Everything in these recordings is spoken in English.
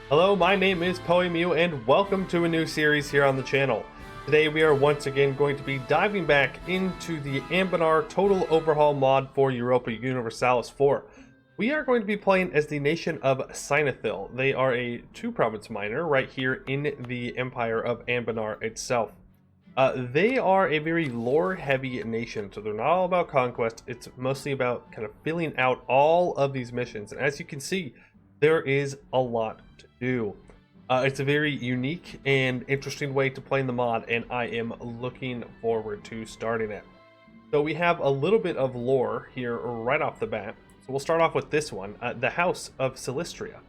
Hello, my name is Poiuymew and welcome to a new series here on the channel. Today we are once again going to be diving back into the Anbennar Total Overhaul mod for Europa Universalis IV. We are going to be playing as the nation of Seinathíl. They are a two-province minor right here in the Empire of Anbennar itself. They are a very lore-heavy nation, so they're not all about conquest. It's mostly about kind of filling out all of these missions, and as you can see, there is a lot to do. It's a very unique and interesting way to play in the mod, and I am looking forward to starting it. So we have a little bit of lore here right off the bat. So we'll start off with this one, the House of Silistria.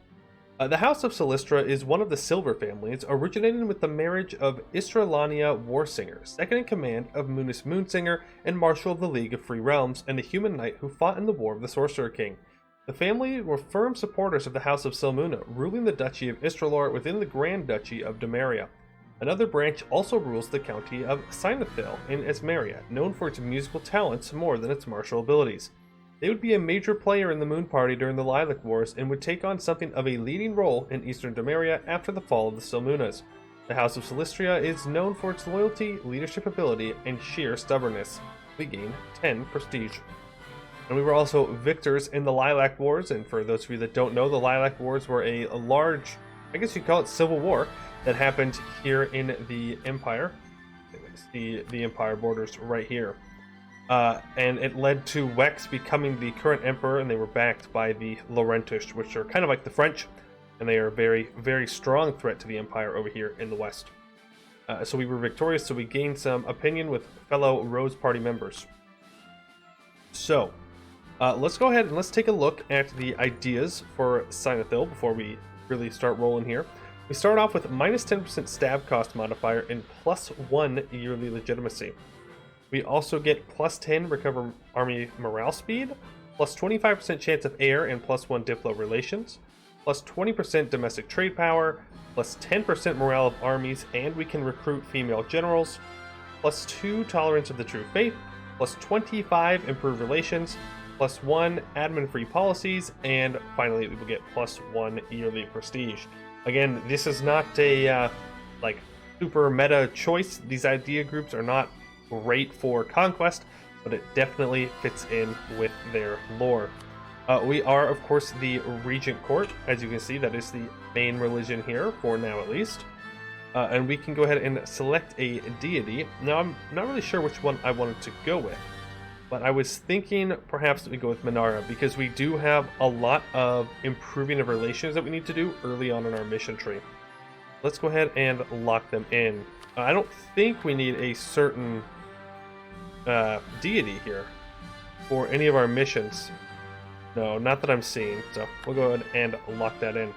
The House of Silistra is one of the Silver families, originating with the marriage of Istralore Warsinger, second in command of Munis Moonsinger and Marshal of the League of Free Realms, and a human knight who fought in the War of the Sorcerer King. The family were firm supporters of the House of Silmuna, ruling the Duchy of Istralore within the Grand Duchy of Domeria. Another branch also rules the county of Seinathíl in Esmeria, known for its musical talents more than its martial abilities. They would be a major player in the Moon Party during the Lilac Wars and would take on something of a leading role in eastern Domeria after the fall of the Silmunas. The House of Silistria is known for its loyalty, leadership ability, and sheer stubbornness. We gain 10 prestige. And we were also victors in the Lilac Wars, and for those of you that don't know, the Lilac Wars were a large, I guess you call it civil war, that happened here in the Empire. The Empire borders right here. And it led to Wex becoming the current emperor, and they were backed by the Laurentish, which are kind of like the French, and they are a very, very strong threat to the Empire over here in the West. So we were victorious, so we gained some opinion with fellow Rose Party members. So, let's go ahead and let's take a look at the ideas for Seinathíl before we really start rolling here. We start off with minus 10% stab cost modifier and plus 1 yearly legitimacy. We also get plus 10 recover army morale speed, plus 25% chance of air and plus 1 diplo relations, plus 20% domestic trade power, plus 10% morale of armies, and we can recruit female generals, plus 2 tolerance of the true faith, plus 25 improved relations, plus 1 admin-free policies, and finally we will get plus 1 yearly prestige. Again, this is not a like super meta choice. These idea groups are not great for conquest, but it definitely fits in with their lore. We are, of course, the Regent Court. As you can see, that is the main religion here, for now at least. And we can go ahead and select a deity. Now, I'm not really sure which one I wanted to go with, but I was thinking perhaps that we go with Minara, because we do have a lot of improving of relations that we need to do early on in our mission tree. Let's go ahead and lock them in. I don't think we need a certain deity here for any of our missions. No, not that I'm seeing, so we'll go ahead and lock that in.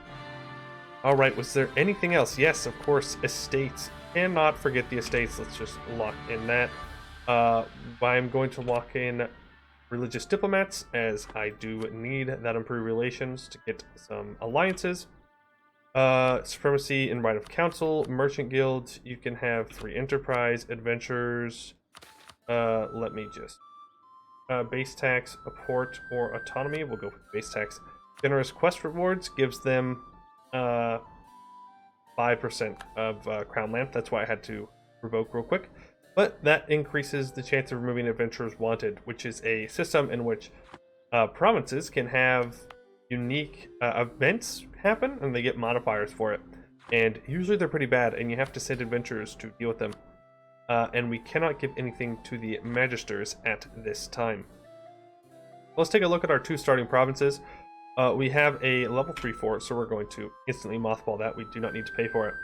Alright, was there anything else? Yes, of course, estates. Cannot forget the estates. Let's just lock in that. I'm going to lock in religious diplomats, as I do need that improved relations to get some alliances. Supremacy in right of council, merchant guilds. You can have 3 enterprise, adventures. Let me just base tax, a port, or autonomy. We'll go with base tax. Generous quest rewards gives them 5% of crown land. That's why I had to revoke real quick. But that increases the chance of removing adventurers wanted, which is a system in which provinces can have unique events happen, and they get modifiers for it. And usually they're pretty bad, and you have to send adventurers to deal with them. And we cannot give anything to the magisters at this time. Let's take a look at our 2 starting provinces. We have a level 3 fort, so we're going to instantly mothball that. We do not need to pay for it.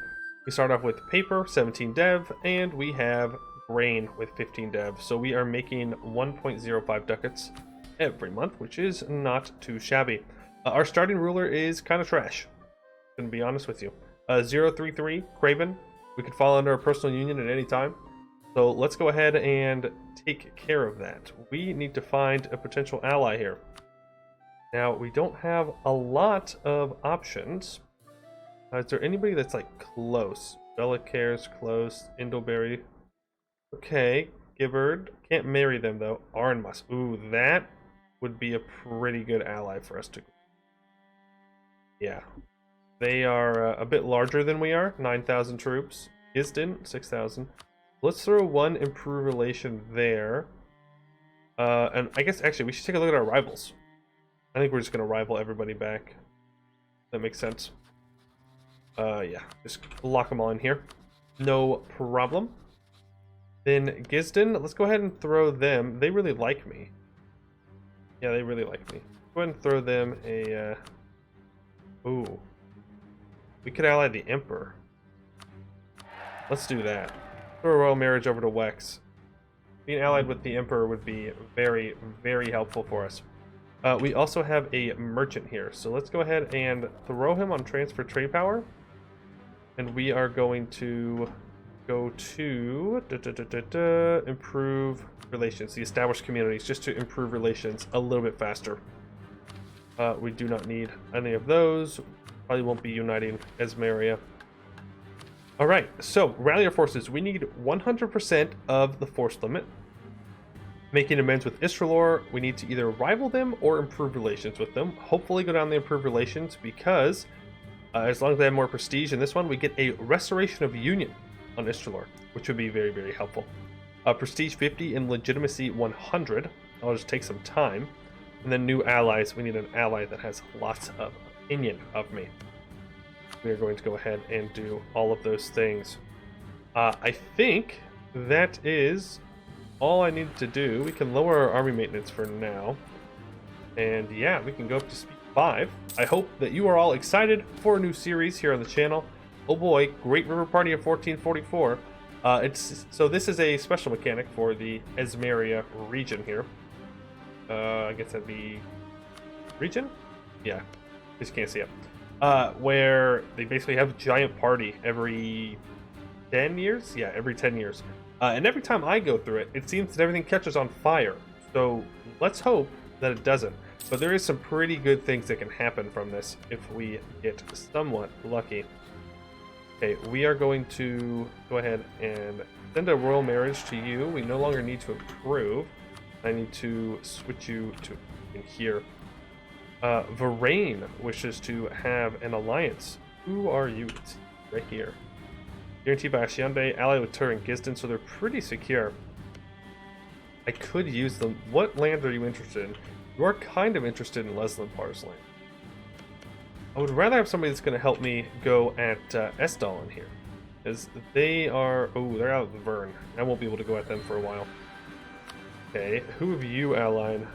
We start off with paper, 17 dev, and we have grain with 15 dev. So we are making 1.05 ducats every month, which is not too shabby. Our starting ruler is kind of trash, to be honest with you. 033 Craven. We could fall under a personal union at any time. So let's go ahead and take care of that. We need to find a potential ally here. Now, we don't have a lot of options. Is there anybody that's like close? Belicare's close. Indleberry. Okay. Gibbard. Can't marry them though. Arnmus. Ooh, that would be a pretty good ally for us to. Yeah. They are a bit larger than we are, 9,000 troops. Gisden, 6,000. Let's throw one improve relation there. And I guess actually we should take a look at our rivals. I think we're just going to rival everybody back. That makes sense. Yeah, just lock them all in here. No problem. Then Gisden, let's go ahead and throw them. They really like me. Yeah, they really like me. Go ahead and throw them a... Ooh. We could ally the Emperor. Let's do that. Throw a royal marriage over to Wex. Being allied with the Emperor would be very, very helpful for us. We also have a merchant here, so let's go ahead and throw him on transfer trade power. And we are going to go to improve relations, the established communities, just to improve relations a little bit faster. We do not need any of those. Probably won't be uniting Esmeria. All right, so rally our forces. We need 100% of the force limit. Making amends with Istralore, we need to either rival them or improve relations with them. Hopefully go down the improved relations because as long as they have more prestige in this one, we get a restoration of union on Istralore, which would be very, very helpful. Prestige 50 and legitimacy 100. I'll just take some time. And then new allies, we need an ally that has lots of opinion of me. We are going to go ahead and do all of those things. I think that is all I need to do. We can lower our army maintenance for now. And yeah, we can go up to speed 5. I hope that you are all excited for a new series here on the channel. Oh boy, Great River Party of 1444. So this is a special mechanic for the Esmeria region here. I guess that'd be region? Yeah, just can't see it. Where they basically have a giant party every 10 years? Yeah, every 10 years. And every time I go through it, it seems that everything catches on fire. So let's hope that it doesn't. But there is some pretty good things that can happen from this if we get somewhat lucky. Okay, we are going to go ahead and send a royal marriage to you. We no longer need to improve. I need to switch you to in here. Varane wishes to have an alliance. Who are you? It's right here. Guaranteed by Asciende, allied with Tur and Gisden, so they're pretty secure. I could use them. What land are you interested in? You are kind of interested in Leslimpar's land. I would rather have somebody that's going to help me go at Estal in here. Because they are... Oh, they're out of the Vern. I won't be able to go at them for a while. Okay, who have you allied?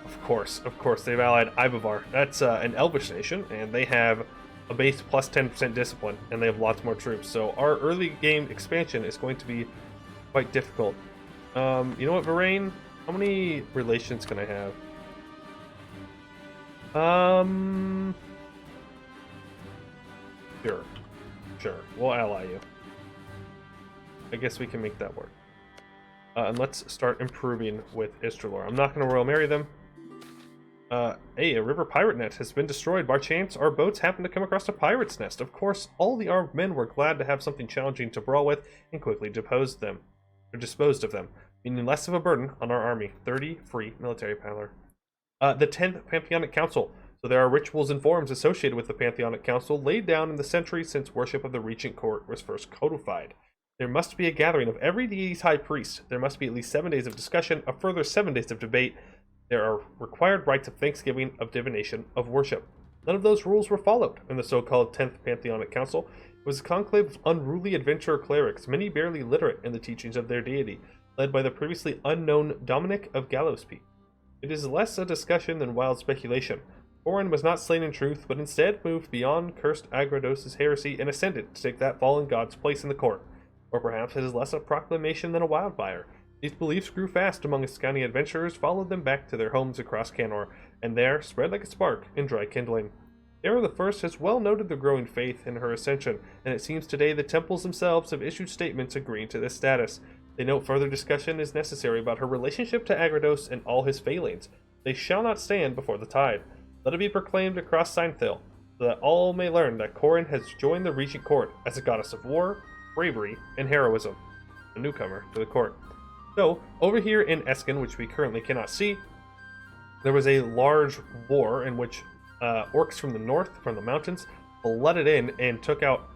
Of course, they've allied Ibavar. That's an elvish nation, and they have a base plus 10% discipline, and they have lots more troops. So our early game expansion is going to be quite difficult. You know what, Varane? How many relations can I have? Sure. We'll ally you. I guess we can make that work. And let's start improving with Istralore. I'm not going to royal marry them. Hey, a river pirate net has been destroyed. By chance, our boats happened to come across a pirate's nest. Of course, all the armed men were glad to have something challenging to brawl with and quickly disposed of them, meaning less of a burden on our army. 30 free military power. The 10th Pantheonic Council. So there are rituals and forms associated with the Pantheonic Council laid down in the centuries since worship of the Regent Court was first codified. There must be a gathering of every deity's high priest. There must be at least 7 days of discussion, a further 7 days of debate. There are required rites of thanksgiving, of divination, of worship. None of those rules were followed in the so-called 10th Pantheonic Council. It was a conclave of unruly adventurer clerics, many barely literate in the teachings of their deity, led by the previously unknown Dominic of Gallows Peak. It is less a discussion than wild speculation. Orin was not slain in truth, but instead moved beyond cursed Agrados' heresy and ascended to take that fallen god's place in the court. Or perhaps it is less a proclamation than a wildfire. These beliefs grew fast among Ascani adventurers, followed them back to their homes across Canor, and there spread like a spark in dry kindling. Era the First has well noted the growing faith in her ascension, and it seems today the temples themselves have issued statements agreeing to this status. They note further discussion is necessary about her relationship to Agrados and all his failings. They shall not stand before the tide. Let it be proclaimed across Seinathíl, so that all may learn that Corin has joined the Regent Court as a goddess of war, bravery, and heroism, a newcomer to the court. So, over here in Eskin, which we currently cannot see, there was a large war in which orcs from the north, from the mountains, flooded in and took out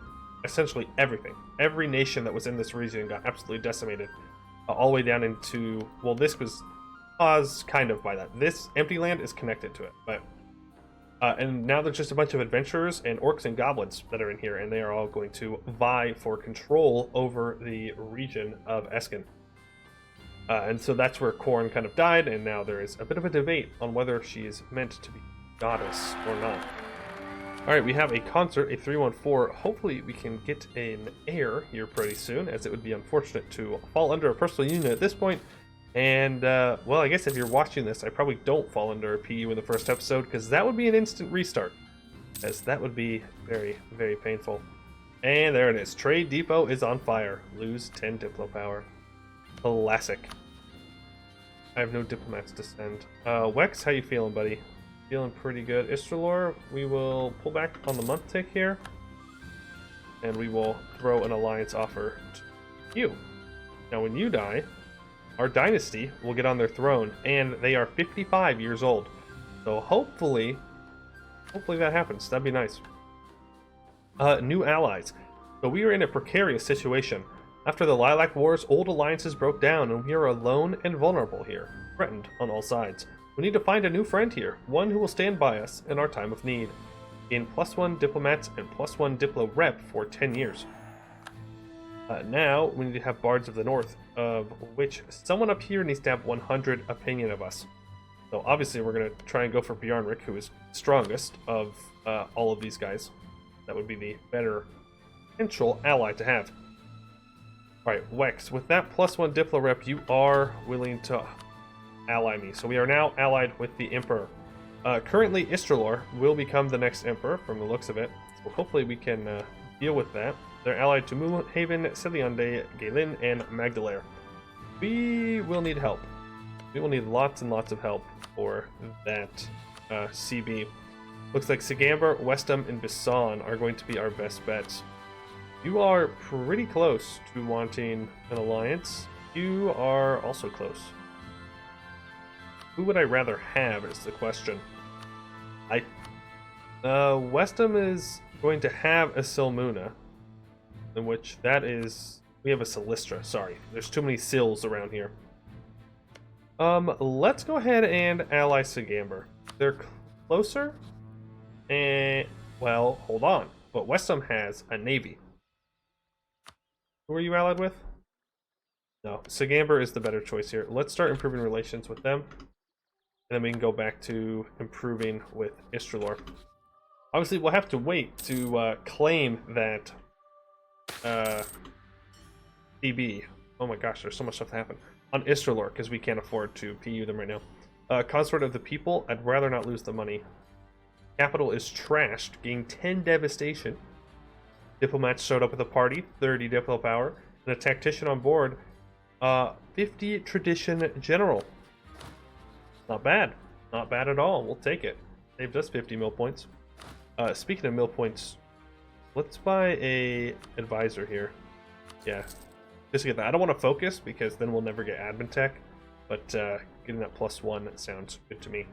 essentially everything. Every nation that was in this region got absolutely decimated, all the way down into, well, this was caused kind of by that. This empty land is connected to it, but and now there's just a bunch of adventurers and orcs and goblins that are in here, and they are all going to vie for control over the region of Eskin. And so that's where Khorne kind of died, and now there is a bit of a debate on whether she is meant to be goddess or not. Alright, we have a concert, a 314. Hopefully we can get an heir here pretty soon, as it would be unfortunate to fall under a personal union at this point. And, well, I guess if you're watching this, I probably don't fall under a PU in the first episode, because that would be an instant restart. As that would be very, very painful. And there it is. Trade Depot is on fire. Lose 10 Diplo power. Classic. I have no diplomats to send. Wex, how you feeling, buddy? Feeling pretty good. Istralore, we will pull back on the month tick here. And we will throw an alliance offer to you. Now, when you die, our dynasty will get on their throne, and they are 55 years old. So hopefully that happens. That'd be nice. New allies. So we are in a precarious situation. After the Lilac Wars, old alliances broke down, and we are alone and vulnerable here, threatened on all sides. We need to find a new friend here, one who will stand by us in our time of need. Gain +1 diplomats and +1 diplo rep for 10 years. Now, we need to have Bards of the North, of which someone up here needs to have 100 opinion of us. So obviously we're going to try and go for Bjarnrik, who is strongest of all of these guys. That would be the better potential ally to have. Alright, Wex, with that +1 diplo rep, you are willing to ally me. So we are now allied with the Emperor. Currently, Istralore will become the next Emperor, from the looks of it. So hopefully we can deal with that. They're allied to Moonhaven, Cilionde, Galen, and Magdalare. We will need help. We will need lots and lots of help for that CB. Looks like Sigamber, Westham, and Bisan are going to be our best bets. You are pretty close to wanting an alliance. You are also close. Who would I rather have is the question. Westham is going to have a Silmuna, in which that is... We have a Silistra, sorry. There's too many Sils around here. Let's go ahead and ally Sigamber. They're closer, and... Well, hold on. But Westham has a navy. Who are you allied with? No, Sigamber is the better choice here. Let's start improving relations with them. And then we can go back to improving with Istralore. Obviously, we'll have to wait to claim that CB. Oh my gosh, there's so much stuff to happen. On Istralore, because we can't afford to PU them right now. Consort of the People, I'd rather not lose the money. Capital is trashed, gain 10 devastation. Diplomats showed up with a party, 30 diplo power. And a tactician on board, 50 tradition general. Not bad. Not bad at all. We'll take it. Saved us 50 mil points. Speaking of mil points, let's buy a advisor here. Yeah, just to get that. I don't want to focus because then we'll never get admin tech, but getting that +1 sounds good to me.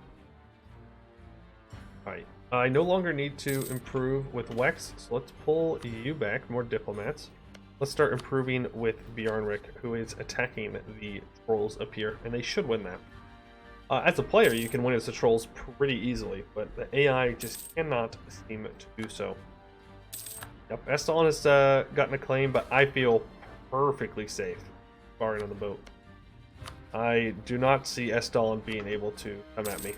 Alright, I no longer need to improve with Wex, so let's pull you back, more diplomats. Let's start improving with Bjarnrik, who is attacking the trolls up here, and they should win that. As a player, you can win as the trolls pretty easily, but the AI just cannot seem to do so. Yep, Estalon has gotten a claim, but I feel perfectly safe barring on the boat. I do not see Estalon being able to come at me.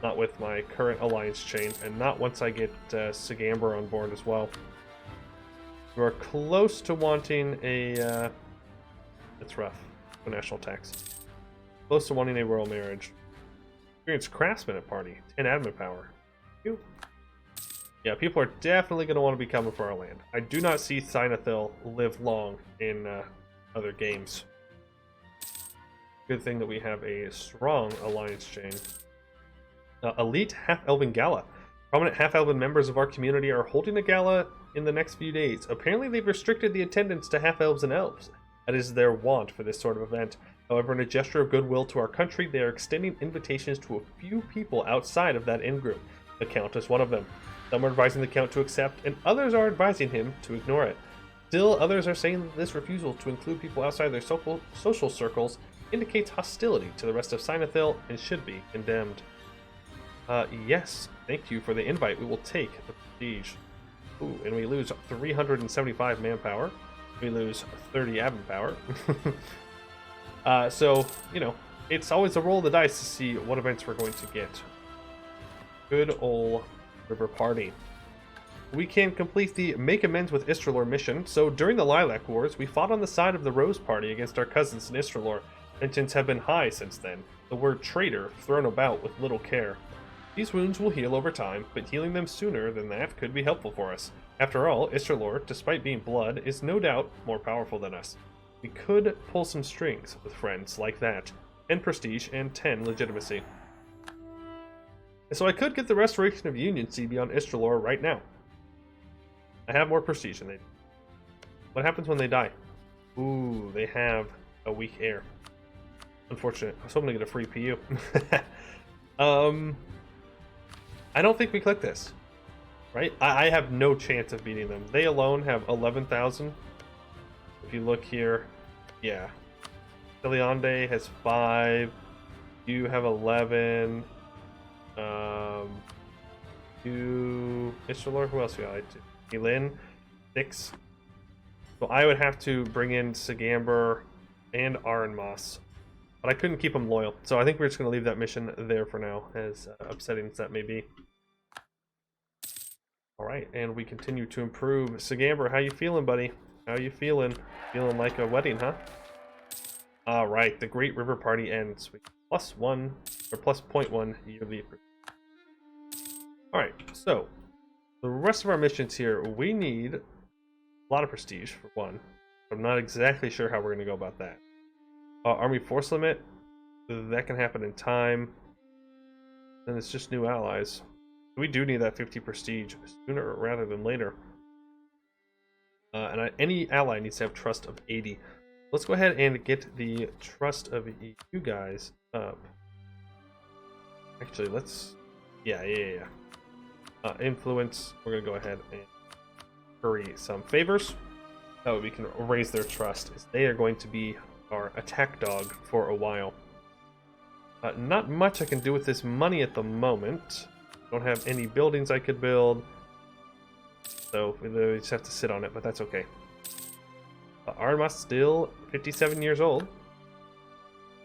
Not with my current alliance chain, and not once I get Sigamber on board as well. We are close to wanting a... it's rough. A national tax. Close to wanting a royal marriage. Experienced craftsman at party. 10 admin power. Yeah, people are definitely going to want to be coming for our land. I do not see Seinathíl live long in other games. Good thing that we have a strong alliance chain. Elite Half-Elven Gala. Prominent half-elven members of our community are holding a gala in the next few days. Apparently they've restricted the attendance to half-elves and elves. That is their want for this sort of event. However, in a gesture of goodwill to our country, they are extending invitations to a few people outside of that in-group. The Count is one of them. Some are advising the Count to accept, and others are advising him to ignore it. Still, others are saying that this refusal to include people outside their social circles indicates hostility to the rest of Seinathíl and should be condemned. Yes, thank you for the invite. We will take the prestige. Ooh, and we lose 375 manpower. We lose 30 admin power. So, you know, it's always a roll of the dice to see what events we're going to get. Good ol' River Party. We can complete the Make Amends with Istralore mission. So during the Lilac Wars, we fought on the side of the Rose Party against our cousins in Istralore. Tensions have been high since then. The word traitor thrown about with little care. These wounds will heal over time, but healing them sooner than that could be helpful for us. After all, Istralore, despite being blood, is no doubt more powerful than us. We could pull some strings with friends like that. 10 prestige and 10 legitimacy. And so I could get the Restoration of Union CB on Istralore right now. I have more prestige than they do. What happens when they die? Ooh, they have a weak heir. Unfortunate. I was hoping to get a free PU. I don't think we click this. Right? I have no chance of beating them. They alone have 11,000. If you look here, yeah. Ciliande has 5. You have 11. You Istralore, who else we got? Elin, 6. So I would have to bring in Sigamber and Arenmoss. But I couldn't keep them loyal. So I think we're just going to leave that mission there for now, as upsetting as that may be. Alright, and we continue to improve. Sigamber, how you feeling, buddy? How you feeling? Feeling like a wedding, huh? Alright, the Great River Party ends with +1 or +0.1 yearly. Alright, so the rest of our missions here, we need a lot of prestige for one. I'm not exactly sure how we're going to go about that. Army force limit, that can happen in time. Then it's just new allies. We do need that 50 prestige sooner rather than later. Any ally needs to have trust of 80. Let's go ahead and get the trust of you guys up. Actually, let's... Yeah. Influence, we're going to go ahead and curry some favors. That way we can raise their trust, as they are going to be our attack dog for a while. Not much I can do with this money at the moment. Don't have any buildings I could build. So we literally just have to sit on it, but that's okay. Armas still 57 years old.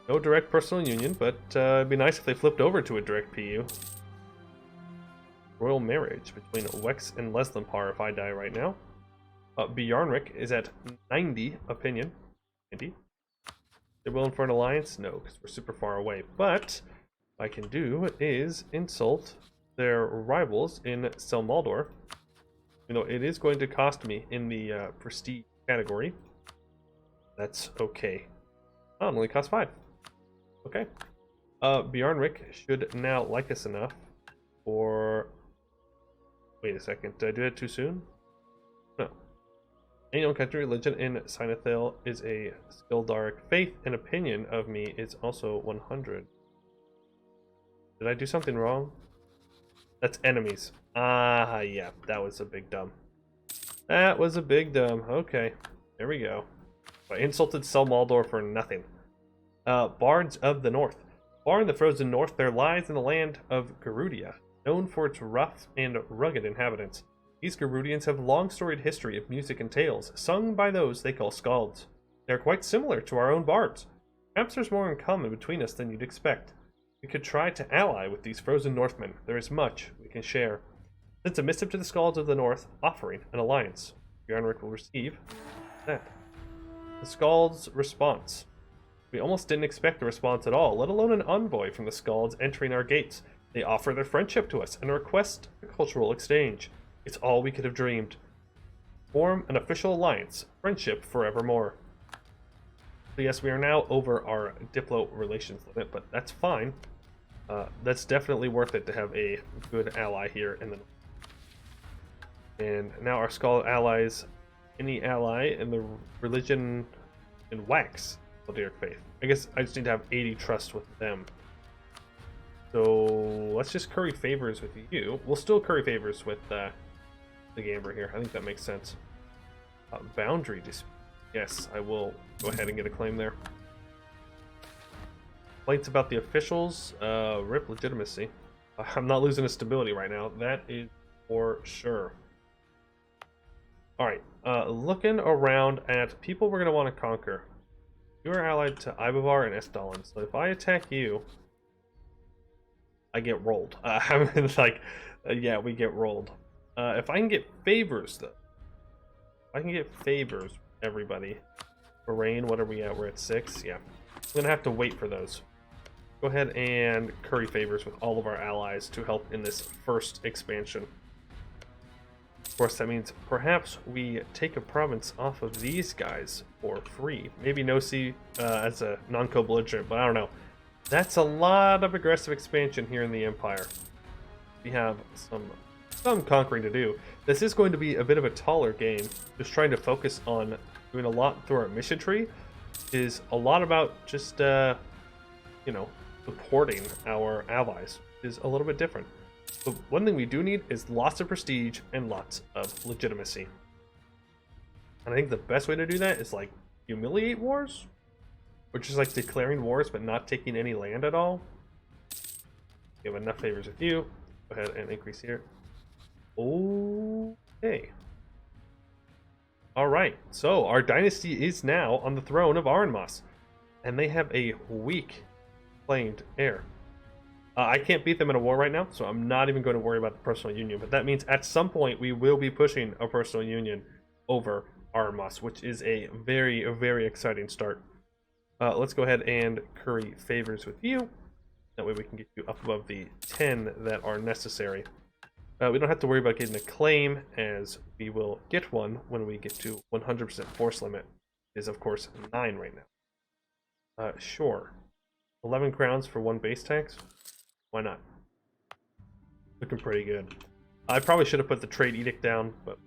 No direct personal union, but it'd be nice if they flipped over to a direct PU. Royal marriage between Wex and Leslampar if I die right now. Bjarnrik is at 90 opinion. 90. They're willing for an alliance? No, because we're super far away. But what I can do is insult their rivals in Selmaldor. You know, it is going to cost me in the prestige category. That's okay. Oh, it only costs 5. Okay. Bjarnrik should now like us enough for... Wait a second, did I do that too soon? No. Any known country religion in Seinathíl is a Skildaric faith, and opinion of me is also 100. Did I do something wrong? That's enemies. Ah, yeah, that was a big dumb. That was a big dumb. Okay, there we go. I insulted Selmaldor for nothing. Bards of the North. Far in the frozen north, there lies in the land of Garudia, known for its rough and rugged inhabitants. These Garudians have a long storied history of music and tales, sung by those they call skalds. They are quite similar to our own bards. Perhaps there's more in common between us than you'd expect. We could try to ally with these frozen Northmen. There is much we can share. Since a missive to the Skalds of the North, offering an alliance. Bjarnrik will receive that. The Skalds' response. We almost didn't expect a response at all, let alone an envoy from the Skalds entering our gates. They offer their friendship to us and request a cultural exchange. It's all we could have dreamed. Form an official alliance. Friendship forevermore. So yes, we are now over our Diplo relations limit, but that's fine. That's definitely worth it to have a good ally here in the north. And now our Skald allies, any ally in the religion in Wax, Skaldaric faith. I guess I just need to have 80 trust with them. So let's just curry favors with you. We'll still curry favors with the Gamber here. I think that makes sense. Boundary dispute. Yes, I will go ahead and get a claim there. Complaints about the officials. Rip legitimacy. I'm not losing a stability right now. That is for sure. Alright, looking around at people we're going to want to conquer. You are allied to Ibavar and Estalin, so if I attack you, I get rolled. I mean, like, yeah, we get rolled. If I can get favors, though, if I can get favors, everybody. Lorraine, what are we at? We're at 6. Yeah, I'm gonna have to wait for those. Go ahead and curry favors with all of our allies to help in this first expansion. Of course, that means perhaps we take a province off of these guys for free. Maybe Nosy as a non-co-belligerent, but I don't know. That's a lot of aggressive expansion here in the Empire. We have some conquering to do. This is going to be a bit of a taller game. Just trying to focus on doing a lot through our mission tree is a lot about just, you know, supporting our allies is a little bit different. But one thing we do need is lots of prestige and lots of legitimacy. And I think the best way to do that is like humiliate wars, which is like declaring wars but not taking any land at all. We have enough favors with you. Go ahead and increase here. Okay. Alright, so our dynasty is now on the throne of Arnmas. And they have a weak claimed heir. I can't beat them in a war right now, so I'm not even going to worry about the personal union. But that means at some point we will be pushing a personal union over Arnmas, which is a very, very exciting start. Let's go ahead and curry favors with you. That way we can get you up above the 10 that are necessary. We don't have to worry about getting a claim, as we will get one when we get to 100% force limit. It is, of course, 9 right now. Sure. 11 crowns for 1 base tax? Why not? Looking pretty good. I probably should have put the trade edict down, but...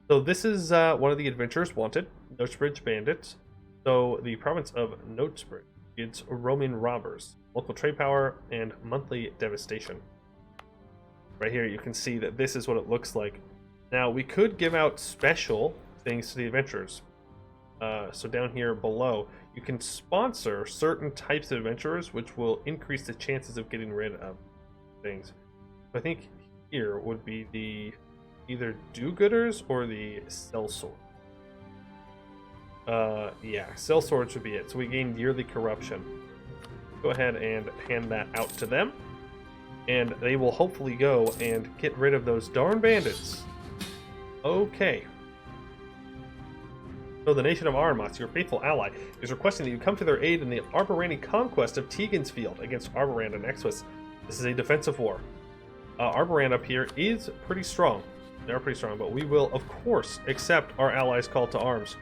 So this is one of the adventurers wanted. Notesbridge bandits. So the province of Notesbridge gets Roman robbers, local trade power, and monthly devastation. Right here you can see that this is what it looks like. Now we could give out special things to the adventurers. So down here below, you can sponsor certain types of adventurers, which will increase the chances of getting rid of things. I think here would be the either do-gooders or the sellsword. Yeah, sellswords would be it. So we gain yearly corruption. Go ahead and hand that out to them, and they will hopefully go and get rid of those darn bandits. Okay. So the nation of Arnmas, your faithful ally, is requesting that you come to their aid in the Arborani conquest of Tegan's Field against Arborand and Exwis. This is a defensive war. Arborand up here is pretty strong. They're pretty strong, but we will, of course, accept our allies' call to arms.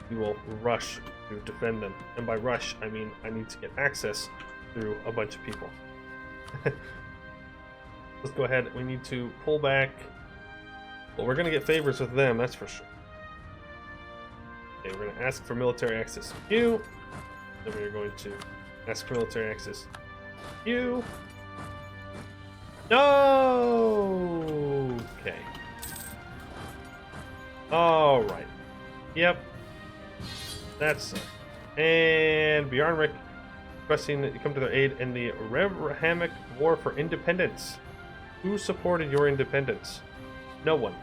We will rush to defend them. And by rush, I mean I need to get access through a bunch of people. Let's go ahead. We need to pull back. Well, we're going to get favors with them, that's for sure. Okay, we're going to ask for military access with you. Then we're going to ask for military access with you. No! Okay. Alright. Yep. That's it. And Bjarnrik requesting that you come to their aid in the Revhammic War for Independence. Who supported your independence? No one.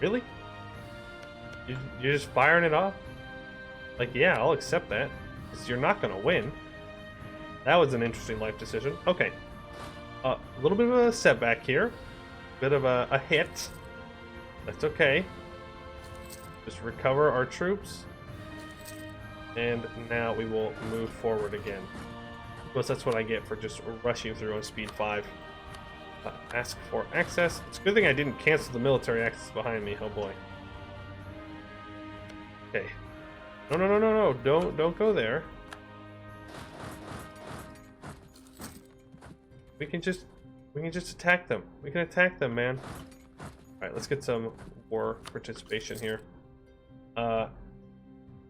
Really? You're just firing it off? Like, yeah, I'll accept that. Because you're not going to win. That was an interesting life decision. Okay. A little bit of a setback here. Bit of a hit. That's okay. Just recover our troops. And now we will move forward again. Plus, that's what I get for just rushing through on speed 5. Ask for access. It's a good thing I didn't cancel the military access behind me. Oh boy. Okay. No. Don't go there. We can just attack them. We can attack them, man. Alright, let's get some war participation here.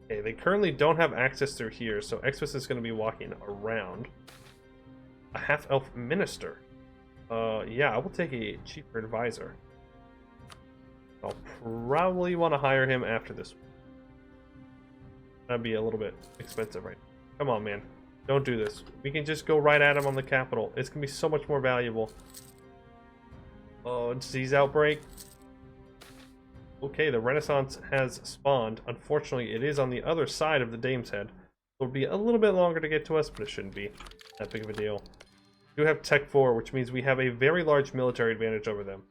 Okay, they currently don't have access through here, so Exvis is going to be walking around. A half-elf minister. Yeah, I will take a cheaper advisor. I'll probably want to hire him after this. That'd be a little bit expensive, right? Come on, man. Don't do this. We can just go right at him on the capital. It's going to be so much more valuable. Oh, disease outbreak. Okay, the Renaissance has spawned. Unfortunately, it is on the other side of the Dame's Head. It'll be a little bit longer to get to us, but it shouldn't be that big of a deal. We do have Tech 4, which means we have a very large military advantage over them.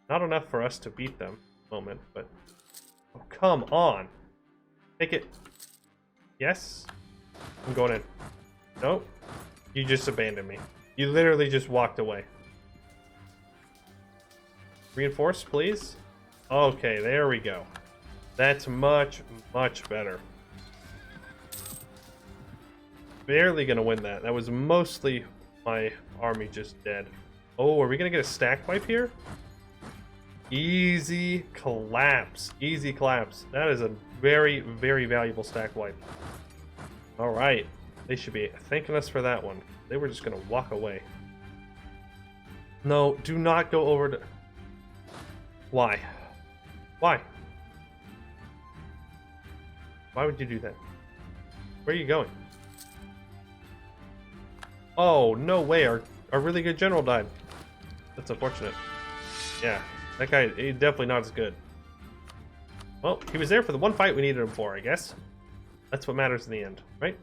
Not enough for us to beat them at the moment, but... Oh, come on! Take it. Yes? I'm going in. Nope. You just abandoned me. You literally just walked away. Reinforce, please. Okay, there we go. That's much, much better. Barely gonna win that. That was mostly my army just dead. Oh, are we gonna get a stack wipe here? Easy collapse. Easy collapse. That is a very, very valuable stack wipe. Alright. They should be thanking us for that one. They were just gonna walk away. No, do not go over to... Why? Why? Why would you do that? Where are you going? Oh, no way. Our really good general died. That's unfortunate. Yeah, that guy, he's definitely not as good. Well, he was there for the one fight we needed him for, I guess. That's what matters in the end, right?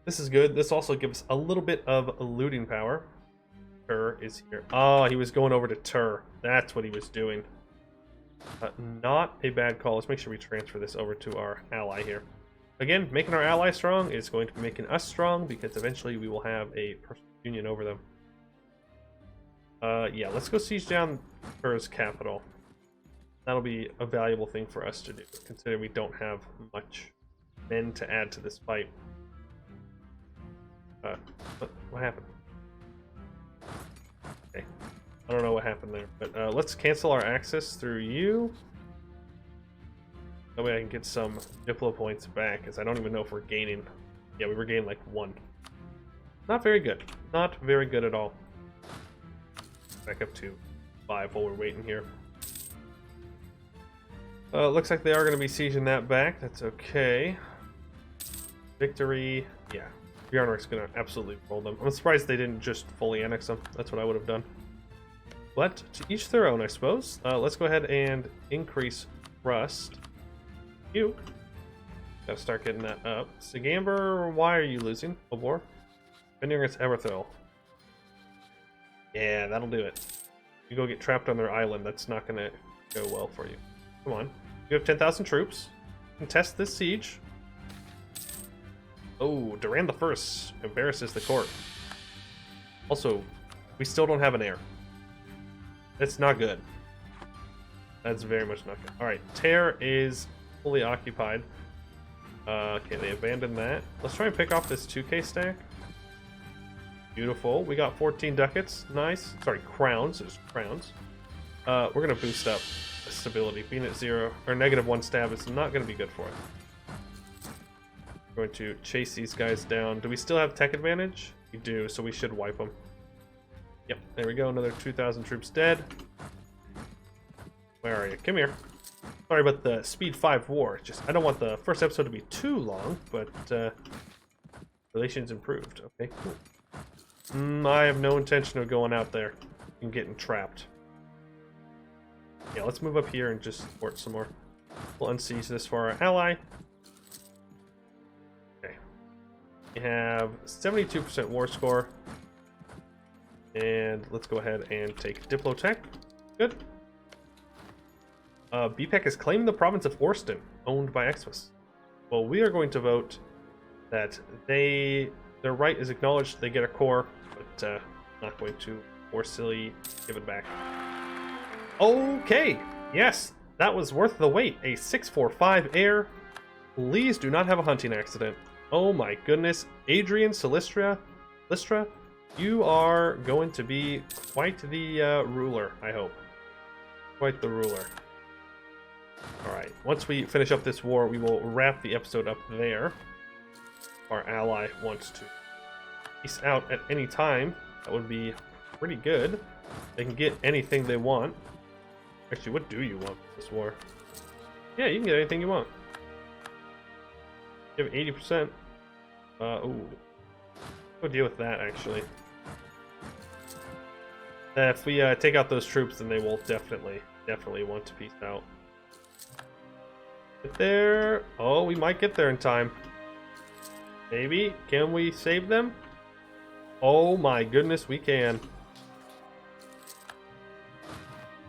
This is good. This also gives us a little bit of looting power. Tur is here. Oh, he was going over to Tur. That's what he was doing. Not a bad call. Let's make sure we transfer this over to our ally here. Again, making our ally strong is going to be making us strong because eventually we will have a personal union over them. Yeah, let's go siege down Tur's capital. That'll be a valuable thing for us to do, considering we don't have much men to add to this fight. What happened? Okay. I don't know what happened there, but let's cancel our access through you. That way I can get some Diplo points back, as I don't even know if we're gaining. Yeah, we were gaining like 1. Not very good. Not very good at all. Back up to 5 while we're waiting here. Looks like they are going to be sieging that back. That's okay. Victory. Yeah. Bjarnark's going to absolutely roll them. I'm surprised they didn't just fully annex them. That's what I would have done. But to each their own, I suppose. Let's go ahead and increase Rust. You. Gotta start getting that up. Sigamber, why are you losing? Obor. Defending against Everthil. Yeah, that'll do it. You go get trapped on their island. That's not gonna go well for you. Come on. You have 10,000 troops. Contest this siege. Oh, Duran the First embarrasses the court. Also, we still don't have an heir. That's not good. That's very much not good. Alright, Tear is fully occupied. Okay, they abandoned that. Let's try and pick off this 2k stack. Beautiful. We got 14 ducats. Nice. Sorry, crowns. There's crowns. We're going to boost up stability. Being at 0 or -1 stab is not going to be good for us. We're going to chase these guys down. Do we still have tech advantage? We do, so we should wipe them. Yep, there we go. Another 2,000 troops dead. Where are you? Come here. Sorry about the Speed 5 war. Just I don't want the first episode to be too long, but relations improved. Okay, cool. I have no intention of going out there and getting trapped. Yeah, let's move up here and just support some more. We'll unsiege this for our ally. Okay. We have 72% war score. And let's go ahead and take Diplotech. Good. BPEC has claimed the province of Orston, owned by Exvis. Well, we are going to vote that their right is acknowledged. They get a core, but not going to forcibly give it back. Okay, yes, that was worth the wait. A 645 heir. Please do not have a hunting accident. Oh my goodness, Adrian Listra, you are going to be quite the ruler. I hope, quite the ruler. Alright, once we finish up this war, we will wrap the episode up there. Our ally wants to peace out at any time. That would be pretty good. They can get anything they want. Actually, what do you want with this war? Yeah, you can get anything you want. You have 80%. Ooh. Go deal with that, actually. If we take out those troops, then they will definitely want to peace out. Get there. Oh, we might get there in time. Maybe. Can we save them? Oh my goodness, we can.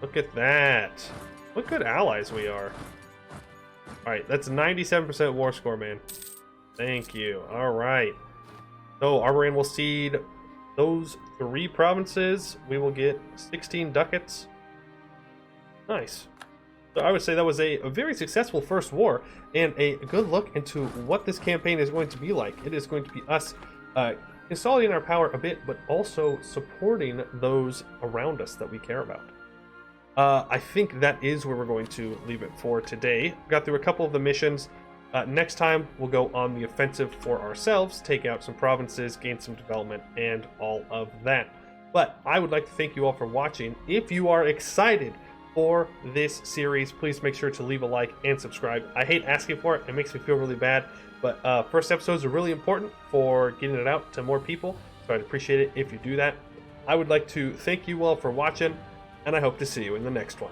Look at that. What good allies we are. Alright, that's 97% war score, man. Thank you. Alright. So, Arborian will cede those 3 provinces. We will get 16 ducats. Nice. So I would say that was a very successful first war, and a good look into what this campaign is going to be like. It is going to be us consolidating our power a bit, but also supporting those around us that we care about. I think that is where we're going to leave it for today. Got through a couple of the missions. Next time, we'll go on the offensive for ourselves, take out some provinces, gain some development, and all of that. But I would like to thank you all for watching. If you are excited for this series, please make sure to leave a like and subscribe. I hate asking for it. It makes me feel really bad. But first episodes are really important for getting it out to more people, so I'd appreciate it if you do that. I would like to thank you all for watching, and I hope to see you in the next one.